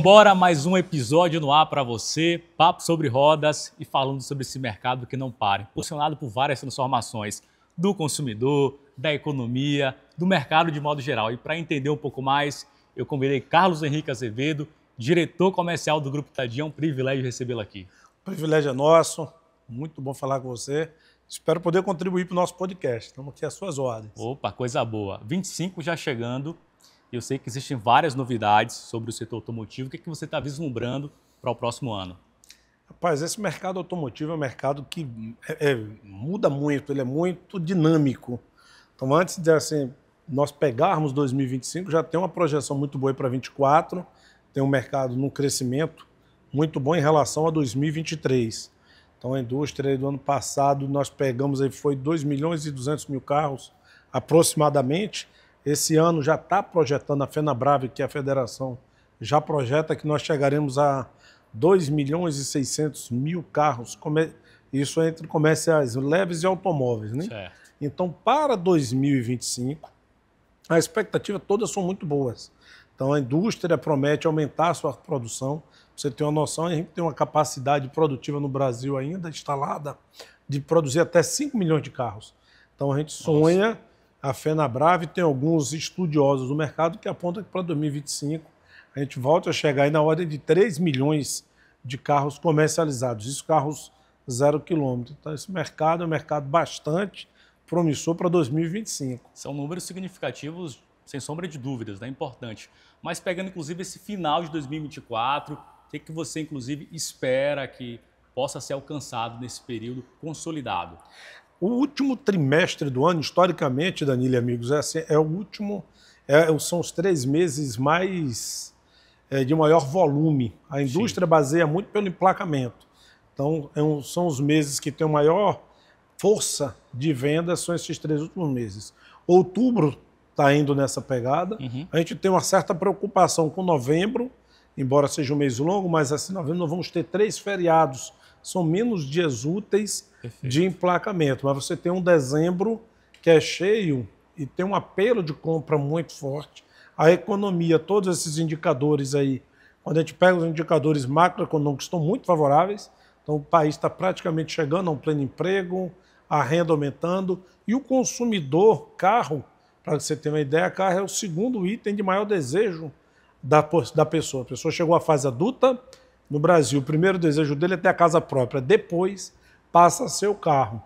Vambora, mais um episódio no ar para você, papo sobre rodas e falando sobre esse mercado que não para, impulsionado por várias transformações do consumidor, da economia, do mercado de modo geral. E para entender um pouco mais, eu convidei Carlos Henrique Azevedo, diretor comercial do Grupo Tadinho. É um privilégio recebê-lo aqui. O privilégio é nosso, muito bom falar com você. Espero poder contribuir para o nosso podcast. Estamos aqui às suas ordens. Opa, coisa boa. 25 já chegando. Eu sei que existem várias novidades sobre o setor automotivo. O que você está vislumbrando para o próximo ano? Rapaz, esse mercado automotivo é um mercado que muda muito, ele é muito dinâmico. Então, antes de nós pegarmos 2025, já tem uma projeção muito boa para 2024, tem um mercado num crescimento muito bom em relação a 2023. Então, a indústria do ano passado, nós pegamos aí, foi 2 milhões e 200 mil carros aproximadamente. Esse ano já está projetando a FenaBrave, que é a federação, já projeta que nós chegaremos a 2 milhões e 600 mil carros, isso entre comerciais leves e automóveis, né? Certo. Então, para 2025, as expectativas todas são muito boas. Então, a indústria promete aumentar a sua produção. Pra você ter uma noção, a gente tem uma capacidade produtiva no Brasil ainda instalada de produzir até 5 milhões de carros. Então, a gente sonha... A FenaBrave tem alguns estudiosos do mercado que apontam que para 2025 a gente volta a chegar aí na ordem de 3 milhões de carros comercializados, isso carros 0 quilômetro. Então esse mercado é um mercado bastante promissor para 2025. São números significativos, sem sombra de dúvidas, né? Importante. Mas pegando inclusive esse final de 2024, o que você inclusive espera que possa ser alcançado nesse período consolidado? O último trimestre do ano, historicamente, Danilo e amigos, é o último, são os 3 meses mais de maior volume. A indústria baseia muito pelo emplacamento. Então, são os meses que têm maior força de venda, são esses 3 últimos meses. Outubro está indo nessa pegada. A gente tem uma certa preocupação com novembro, embora seja um mês longo, mas assim, novembro nós vamos ter 3 feriados. São menos dias úteis de emplacamento, mas você tem um dezembro que é cheio e tem um apelo de compra muito forte. A economia, todos esses indicadores aí, quando a gente pega os indicadores macroeconômicos, estão muito favoráveis. Então o país está praticamente chegando a um pleno emprego, a renda aumentando e o consumidor, carro, para você ter uma ideia, carro é o segundo item de maior desejo da pessoa. A pessoa chegou à fase adulta. No Brasil, o primeiro desejo dele é ter a casa própria, depois passa a ser o carro.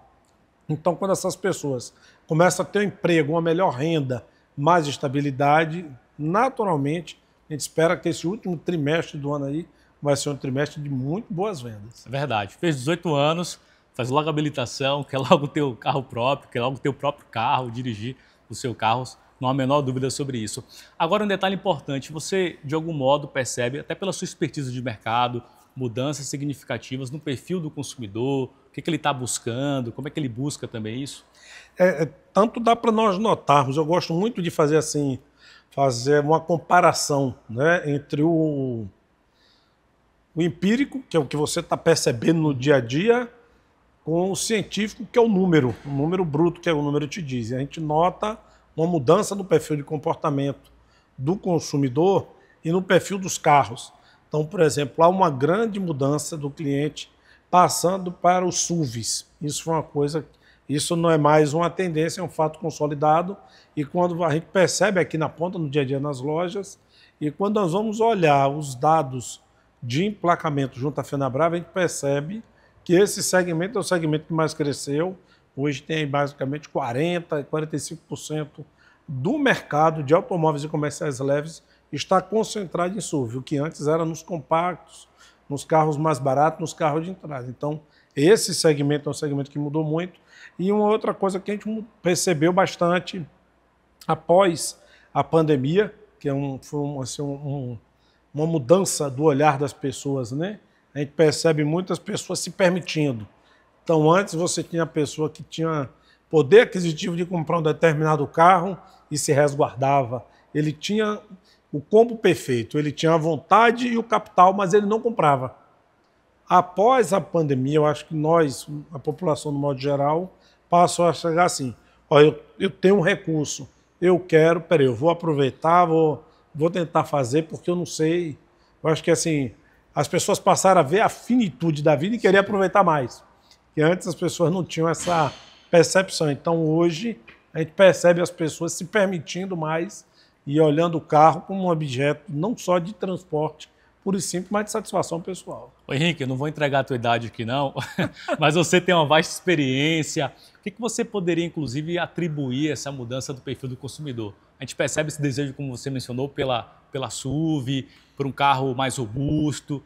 Então, quando essas pessoas começam a ter um emprego, uma melhor renda, mais estabilidade, naturalmente, a gente espera que esse último trimestre do ano aí vai ser um trimestre de muito boas vendas. É verdade. Fez 18 anos, faz logo a habilitação, quer logo ter o carro próprio, quer logo ter o próprio carro, dirigir o seu carro. Não há a menor dúvida sobre isso. Agora, um detalhe importante, você, de algum modo, percebe, até pela sua expertise de mercado, mudanças significativas no perfil do consumidor, o que ele está buscando, como é que ele busca também isso? Tanto dá para nós notarmos, eu gosto muito de fazer uma comparação, né, entre o empírico, que é o que você está percebendo no dia a dia, com o científico, que é o número bruto, que é o número te diz. A gente nota uma mudança no perfil de comportamento do consumidor e no perfil dos carros. Então, por exemplo, há uma grande mudança do cliente passando para os SUVs. Isso não é mais uma tendência, é um fato consolidado. E quando a gente percebe aqui na ponta, no dia a dia nas lojas, e quando nós vamos olhar os dados de emplacamento junto à FenaBrave, a gente percebe que esse segmento é o segmento que mais cresceu. Hoje tem basicamente 40%, 45% do mercado de automóveis e comerciais leves está concentrado em SUV, o que antes era nos compactos, nos carros mais baratos, nos carros de entrada. Então, esse segmento é um segmento que mudou muito. E uma outra coisa que a gente percebeu bastante após a pandemia, que foi uma mudança do olhar das pessoas, né? A gente percebe muitas pessoas se permitindo. Então, antes você tinha a pessoa que tinha poder aquisitivo de comprar um determinado carro e se resguardava. Ele tinha o combo perfeito, ele tinha a vontade e o capital, mas ele não comprava. Após a pandemia, eu acho que nós, a população no modo geral, passou a chegar assim, eu tenho um recurso, eu vou aproveitar, vou tentar fazer, porque eu não sei Eu acho que assim, as pessoas passaram a ver a finitude da vida e querer aproveitar mais. Que antes as pessoas não tinham essa percepção. Então hoje a gente percebe as pessoas se permitindo mais e olhando o carro como um objeto não só de transporte, puro e simples, mas de satisfação pessoal. Ô Henrique, eu não vou entregar a tua idade aqui não, mas você tem uma vasta experiência. O que você poderia, inclusive, atribuir essa mudança do perfil do consumidor? A gente percebe esse desejo, como você mencionou, pela SUV, por um carro mais robusto.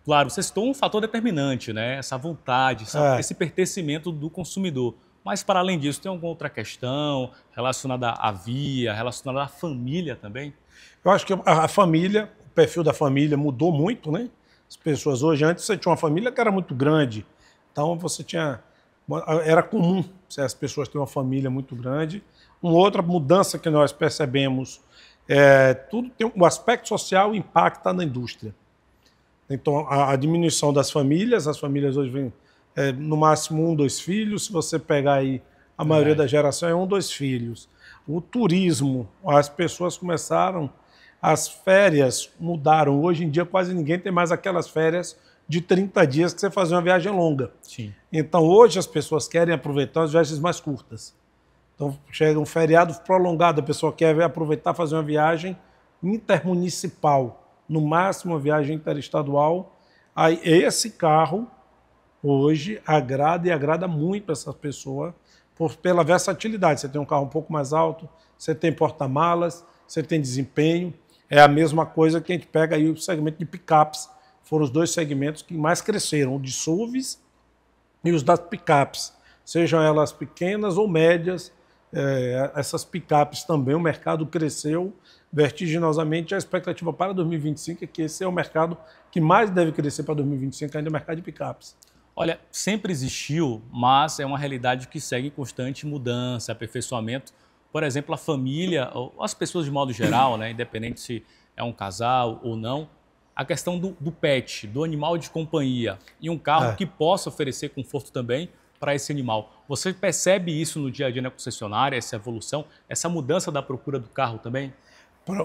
Claro, você citou um fator determinante, né? Essa vontade, esse pertencimento do consumidor. Mas, para além disso, tem alguma outra questão relacionada à via, relacionada à família também? Eu acho que a família, o perfil da família mudou muito, né? As pessoas hoje, antes você tinha uma família que era muito grande, então você tinha... Era comum as pessoas terem uma família muito grande. Uma outra mudança que nós percebemos, tudo tem o aspecto social impacta na indústria. Então, a diminuição das famílias, as famílias hoje vêm no máximo 1, 2 filhos, se você pegar aí a maioria da geração é 1, 2 filhos. O turismo, as pessoas começaram, as férias mudaram. Hoje em dia quase ninguém tem mais aquelas férias de 30 dias que você fazia uma viagem longa. Sim. Então hoje as pessoas querem aproveitar as viagens mais curtas. Então chega um feriado prolongado, a pessoa quer aproveitar fazer uma viagem intermunicipal, no máximo uma viagem interestadual. Aí esse carro hoje agrada e agrada muito essa pessoa pela versatilidade. Você tem um carro um pouco mais alto, você tem porta-malas, você tem desempenho. É a mesma coisa que a gente pega aí o segmento de picapes. Foram os 2 segmentos que mais cresceram, o de SUVs e os das picapes. Sejam elas pequenas ou médias, essas picapes também, o mercado cresceu vertiginosamente. A expectativa para 2025 é que esse é o mercado que mais deve crescer para 2025, ainda é o mercado de picapes. Olha, sempre existiu, mas é uma realidade que segue constante mudança, aperfeiçoamento. Por exemplo, a família, ou as pessoas de modo geral, né, independente se é um casal ou não, a questão do pet, do animal de companhia, e um carro que possa oferecer conforto também para esse animal. Você percebe isso no dia a dia na concessionária, essa evolução, essa mudança da procura do carro também?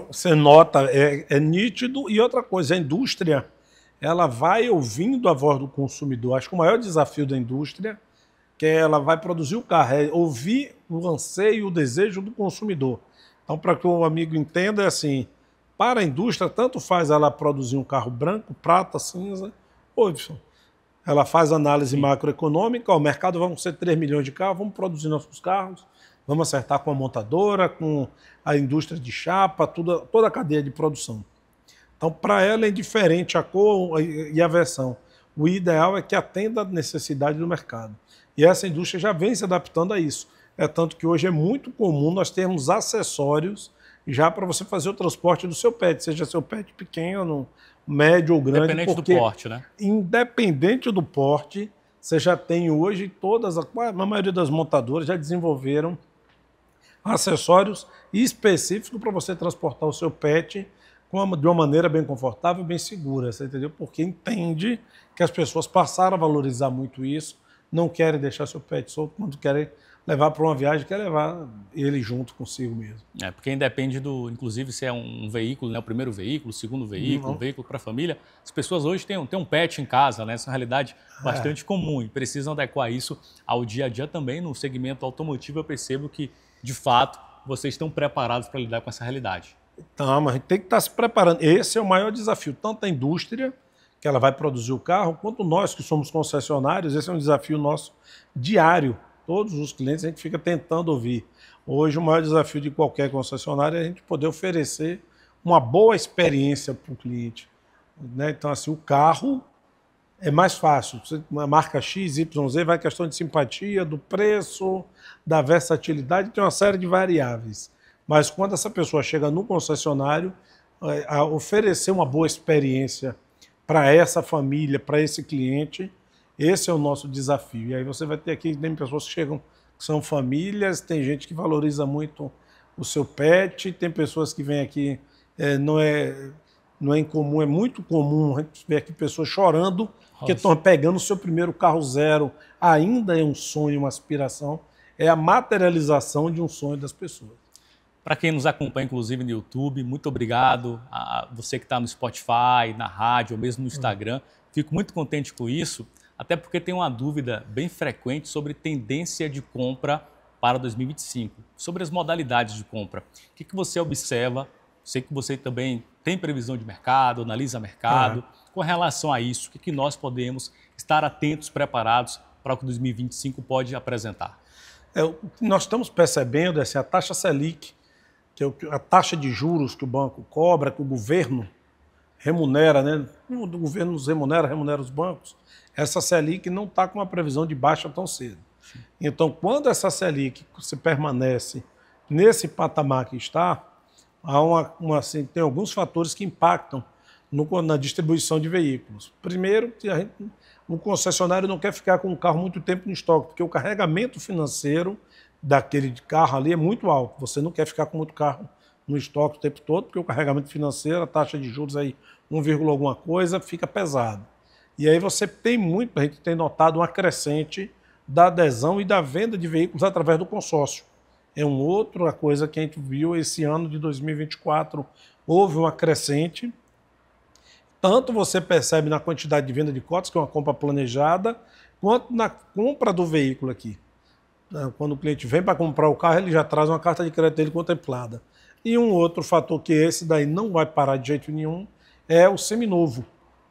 Você nota, é nítido. E outra coisa, a indústria ela vai ouvindo a voz do consumidor. Acho que o maior desafio da indústria que ela vai produzir o carro é ouvir o anseio, o desejo do consumidor. Então, para que o amigo entenda, é assim, para a indústria, tanto faz ela produzir um carro branco, prata, cinza, ou ela faz análise macroeconômica, o mercado vão ser 3 milhões de carros, vamos produzir nossos carros, vamos acertar com a montadora, com a indústria de chapa, toda a cadeia de produção. Então, para ela é indiferente a cor e a versão. O ideal é que atenda a necessidade do mercado. E essa indústria já vem se adaptando a isso. É tanto que hoje é muito comum nós termos acessórios já para você fazer o transporte do seu pet, seja seu pet pequeno, médio ou grande. Independente do porte, né? Independente do porte, você já tem hoje a maioria das montadoras já desenvolveram acessórios específicos para você transportar o seu pet de uma maneira bem confortável, bem segura, você entendeu? Porque entende que as pessoas passaram a valorizar muito isso, não querem deixar seu pet solto, quando querem levar para uma viagem, quer levar ele junto consigo mesmo. Porque independe inclusive se é um veículo, né, o primeiro veículo, o segundo veículo, um veículo para a família, as pessoas hoje têm um pet em casa, né? Essa é uma realidade bastante comum e precisam adequar isso ao dia a dia também. No segmento automotivo eu percebo que, de fato, vocês estão preparados para lidar com essa realidade. Então, mas a gente tem que estar se preparando. Esse é o maior desafio, tanto a indústria, que ela vai produzir o carro, quanto nós que somos concessionários. Esse é um desafio nosso diário. Todos os clientes a gente fica tentando ouvir. Hoje o maior desafio de qualquer concessionária é a gente poder oferecer uma boa experiência para o cliente, né? Então, assim, o carro é mais fácil. Uma marca X, YZ, vai questão de simpatia, do preço, da versatilidade, tem uma série de variáveis. Mas quando essa pessoa chega no concessionário, a oferecer uma boa experiência para essa família, para esse cliente, esse é o nosso desafio. E aí você vai ter aqui, tem pessoas que chegam, que são famílias, tem gente que valoriza muito o seu pet, tem pessoas que vêm aqui, não é incomum, é muito comum a gente ver aqui pessoas chorando porque estão pegando o seu primeiro carro zero. Ainda é um sonho, uma aspiração, é a materialização de um sonho das pessoas. Para quem nos acompanha, inclusive, no YouTube, muito obrigado. A você que está no Spotify, na rádio, ou mesmo no Instagram. Fico muito contente com isso, até porque tem uma dúvida bem frequente sobre tendência de compra para 2025, sobre as modalidades de compra. O que você observa? Sei que você também tem previsão de mercado, analisa mercado. Com relação a isso, o que nós podemos estar atentos, preparados para o que 2025 pode apresentar? O que nós estamos percebendo é assim, a taxa Selic, que é a taxa de juros que o banco cobra, que o governo remunera, né? O governo nos remunera os bancos. Essa Selic não está com uma previsão de baixa tão cedo. Sim. Então, quando essa Selic se permanece nesse patamar que está, há assim, tem alguns fatores que impactam na distribuição de veículos. Primeiro, o concessionário não quer ficar com o carro muito tempo no estoque, porque o carregamento financeiro daquele carro ali é muito alto. Você não quer ficar com muito carro no estoque o tempo todo, porque o carregamento financeiro, a taxa de juros aí 1, alguma coisa, fica pesado. E aí você tem a gente tem notado uma crescente da adesão e da venda de veículos através do consórcio. É uma outra coisa que a gente viu esse ano de 2024, houve uma crescente. Tanto você percebe na quantidade de venda de cotas, que é uma compra planejada, quanto na compra do veículo aqui. Quando o cliente vem para comprar o carro, ele já traz uma carta de crédito dele contemplada. E um outro fator que esse daí não vai parar de jeito nenhum é o seminovo.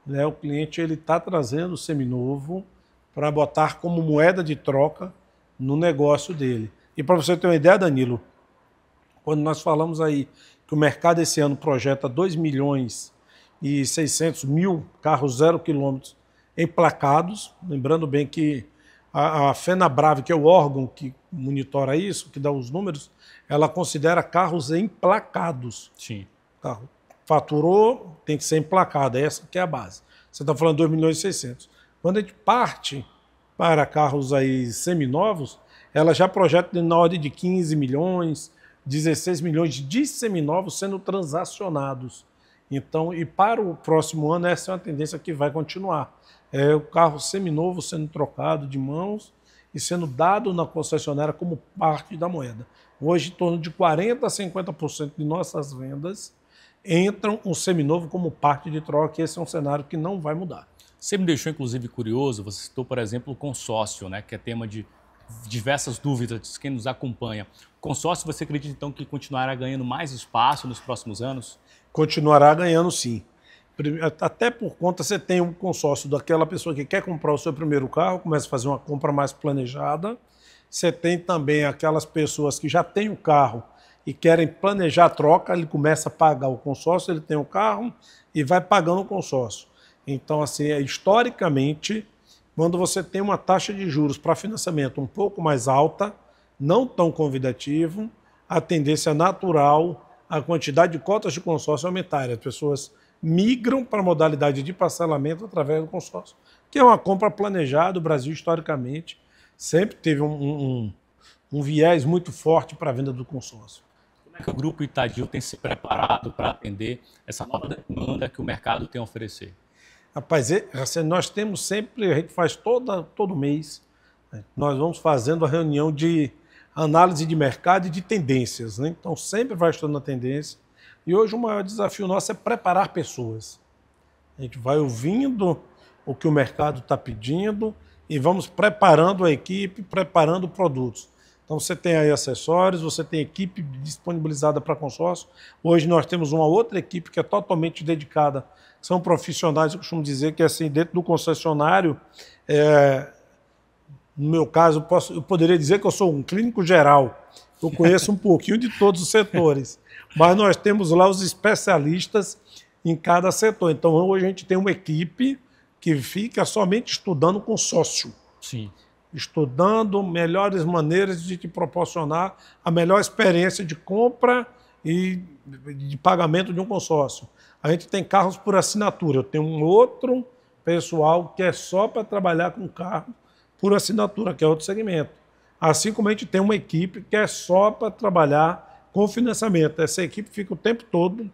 O cliente está trazendo o seminovo para botar como moeda de troca no negócio dele. E para você ter uma ideia, Danilo, quando nós falamos aí que o mercado esse ano projeta 2.600.000 carros 0 quilômetros emplacados, lembrando bem que a FenaBrave, que é o órgão que monitora isso, que dá os números, ela considera carros emplacados. Sim. Carro faturou, tem que ser emplacado, essa que é a base. Você está falando 2.600.000. Quando a gente parte para carros aí seminovos, ela já projeta na ordem de 15 milhões, 16 milhões de seminovos sendo transacionados. Então, e para o próximo ano, essa é uma tendência que vai continuar. É o carro seminovo sendo trocado de mãos e sendo dado na concessionária como parte da moeda. Hoje, em torno de 40% a 50% de nossas vendas entram um seminovo como parte de troca, e esse é um cenário que não vai mudar. Você me deixou, inclusive, curioso, você citou, por exemplo, o consórcio, né, que é tema de diversas dúvidas de quem nos acompanha. O consórcio, você acredita, então, que continuará ganhando mais espaço nos próximos anos? Continuará ganhando, sim. Até por conta, você tem um consórcio daquela pessoa que quer comprar o seu primeiro carro, começa a fazer uma compra mais planejada. Você tem também aquelas pessoas que já têm o carro e querem planejar a troca, ele começa a pagar o consórcio, ele tem o carro e vai pagando o consórcio. Então, assim, historicamente, quando você tem uma taxa de juros para financiamento um pouco mais alta, não tão convidativo, a tendência natural, a quantidade de cotas de consórcio aumentar. As pessoas migram para a modalidade de parcelamento através do consórcio, que é uma compra planejada. O Brasil, historicamente, sempre teve um viés muito forte para a venda do consórcio. Como é que o Grupo Itadil tem se preparado para atender essa nova demanda que o mercado tem a oferecer? Rapaz, assim, nós temos sempre, a gente faz todo mês, nós vamos fazendo a reunião de análise de mercado e de tendências, né? Então sempre vai estudando a tendência. E hoje o maior desafio nosso é preparar pessoas. A gente vai ouvindo o que o mercado está pedindo e vamos preparando a equipe, preparando produtos. Então você tem aí acessórios, você tem equipe disponibilizada para consórcio. Hoje nós temos uma outra equipe que é totalmente dedicada, são profissionais, eu costumo dizer que assim, dentro do concessionário, no meu caso, eu poderia dizer que eu sou um clínico geral. Eu conheço um pouquinho de todos os setores, mas nós temos lá os especialistas em cada setor. Então hoje a gente tem uma equipe que fica somente estudando consórcio. Sim. Estudando melhores maneiras de te proporcionar a melhor experiência de compra e de pagamento de um consórcio. A gente tem carros por assinatura. Eu tenho um outro pessoal que é só para trabalhar com carro por assinatura, que é outro segmento. Assim como a gente tem uma equipe que é só para trabalhar com financiamento. Essa equipe fica o tempo todo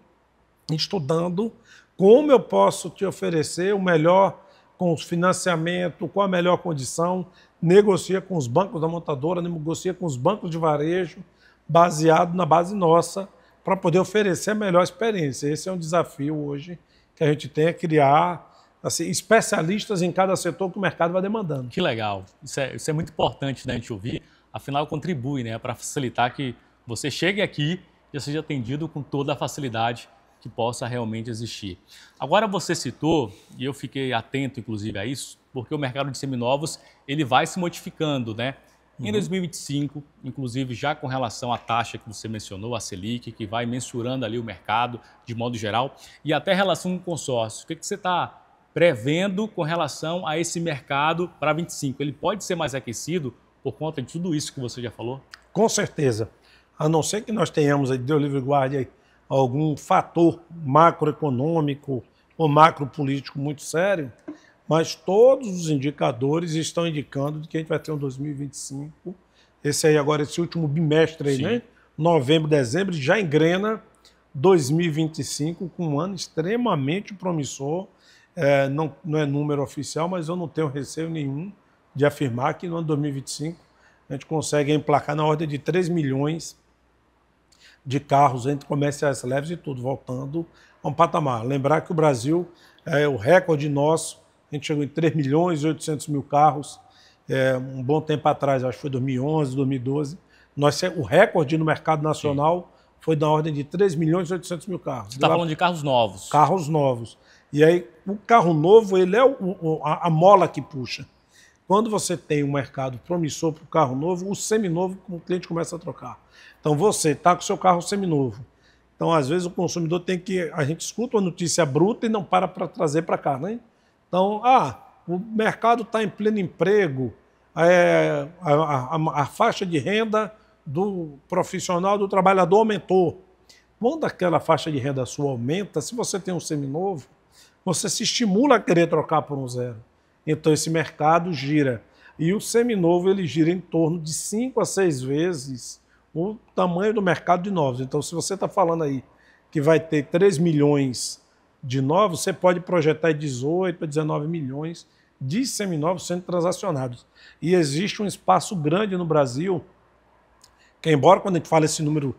estudando como eu posso te oferecer o melhor com os financiamento, com a melhor condição, negocia com os bancos da montadora, negocia com os bancos de varejo, baseado na base nossa, para poder oferecer a melhor experiência. Esse é um desafio hoje que a gente tem, é criar assim, especialistas em cada setor que o mercado vai demandando. Que legal. Isso é muito importante, né, a gente ouvir. Afinal, contribui, né, para facilitar que você chegue aqui e seja atendido com toda a facilidade que possa realmente existir. Agora você citou, e eu fiquei atento inclusive a isso, porque o mercado de seminovos ele vai se modificando, né? Em 2025, inclusive já com relação à taxa que você mencionou, a Selic, que vai mensurando ali o mercado de modo geral, e até relação com o consórcio. O que você está prevendo com relação a esse mercado para 25? Ele pode ser mais aquecido por conta de tudo isso que você já falou? Com certeza. A não ser que nós tenhamos aí, Deus livre guarde, aí, algum fator macroeconômico ou macropolítico muito sério, mas todos os indicadores estão indicando que a gente vai ter um 2025, esse aí agora, esse último bimestre aí, né? Novembro, dezembro, já engrena 2025 com um ano extremamente promissor. Não é número oficial, mas eu não tenho receio nenhum de afirmar que no ano 2025 a gente consegue emplacar na ordem de 3 milhões de carros entre comerciais leves e tudo, voltando a um patamar. Lembrar que o Brasil, o recorde nosso, a gente chegou em 3 milhões e 800 mil carros, um bom tempo atrás, acho que foi 2011, 2012. O recorde no mercado nacional foi da ordem de 3 milhões e 800 mil carros. Você está falando de carros novos. Carros novos. E aí, o carro novo, ele é a mola que puxa. Quando você tem um mercado promissor para o carro novo, o seminovo, o cliente começa a trocar. Então, você está com o seu carro seminovo. Então, às vezes, o consumidor tem que... A gente escuta uma notícia bruta e não para trazer para cá, né? Então, o mercado está em pleno emprego, a faixa de renda do profissional, do trabalhador aumentou. Quando aquela faixa de renda sua aumenta, se você tem um seminovo, você se estimula a querer trocar por um zero. Então, esse mercado gira. E o seminovo, ele gira em torno de 5 a 6 vezes o tamanho do mercado de novos. Então, se você está falando aí que vai ter 3 milhões de novos, você pode projetar 18 a 19 milhões de seminovos sendo transacionados. E existe um espaço grande no Brasil, que embora quando a gente fala esse número,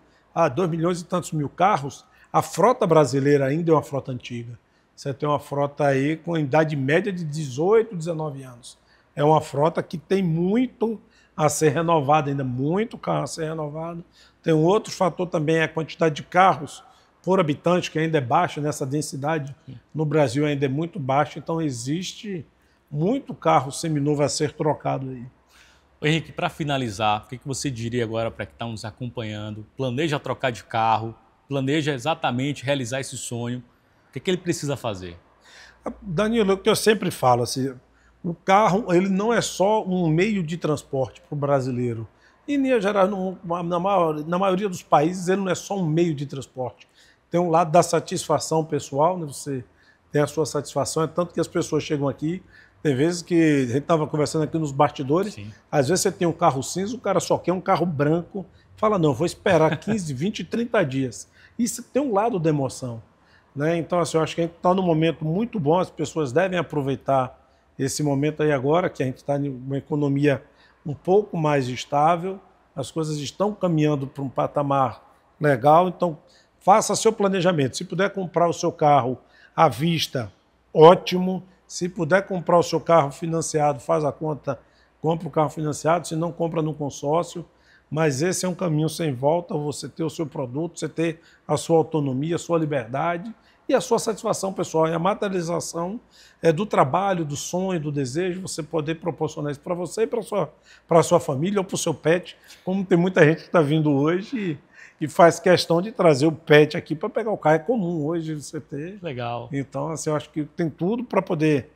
2 milhões e tantos mil carros, a frota brasileira ainda é uma frota antiga. Você tem uma frota aí com idade média de 18, 19 anos. É uma frota que tem muito a ser renovada, ainda muito carro a ser renovado. Tem um outro fator também, a quantidade de carros por habitante, que ainda é baixa, nessa densidade no Brasil ainda é muito baixa, então existe muito carro seminovo a ser trocado aí. Henrique, para finalizar, o que você diria agora para quem está nos acompanhando? Planeja trocar de carro, planeja exatamente realizar esse sonho. O que ele precisa fazer? Danilo, o que eu sempre falo, assim, o carro ele não é só um meio de transporte para o brasileiro. E, em geral, na maioria dos países, ele não é só um meio de transporte. Tem um lado da satisfação pessoal, né? Você tem a sua satisfação, é tanto que as pessoas chegam aqui, tem vezes que a gente estava conversando aqui nos bastidores, às vezes você tem um carro cinza, o cara só quer um carro branco, fala, não, vou esperar 15, 20, 30 dias. Isso tem um lado da emoção. Né? Então, assim, eu acho que a gente está num momento muito bom, as pessoas devem aproveitar esse momento aí agora, que a gente está em uma economia um pouco mais estável, as coisas estão caminhando para um patamar legal, então faça seu planejamento. Se puder comprar o seu carro à vista, ótimo. Se puder comprar o seu carro financiado, faz a conta, compra o carro financiado, se não, compra no consórcio. Mas esse é um caminho sem volta, você ter o seu produto, você ter a sua autonomia, a sua liberdade e a sua satisfação pessoal. E a materialização do trabalho, do sonho, do desejo, você poder proporcionar isso para você e para a sua família ou para o seu pet, como tem muita gente que está vindo hoje e faz questão de trazer o pet aqui para pegar o carro. É comum hoje você ter. Legal. Então, assim, eu acho que tem tudo para poder,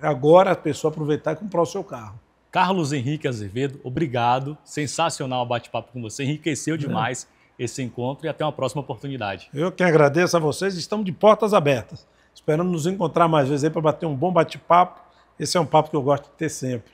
agora, a pessoa aproveitar e comprar o seu carro. Carlos Henrique Azevedo, obrigado. Sensacional o bate-papo com você. Enriqueceu demais esse encontro e até uma próxima oportunidade. Eu que agradeço a vocês. Estamos de portas abertas. Esperando nos encontrar mais vezes aí para bater um bom bate-papo. Esse é um papo que eu gosto de ter sempre.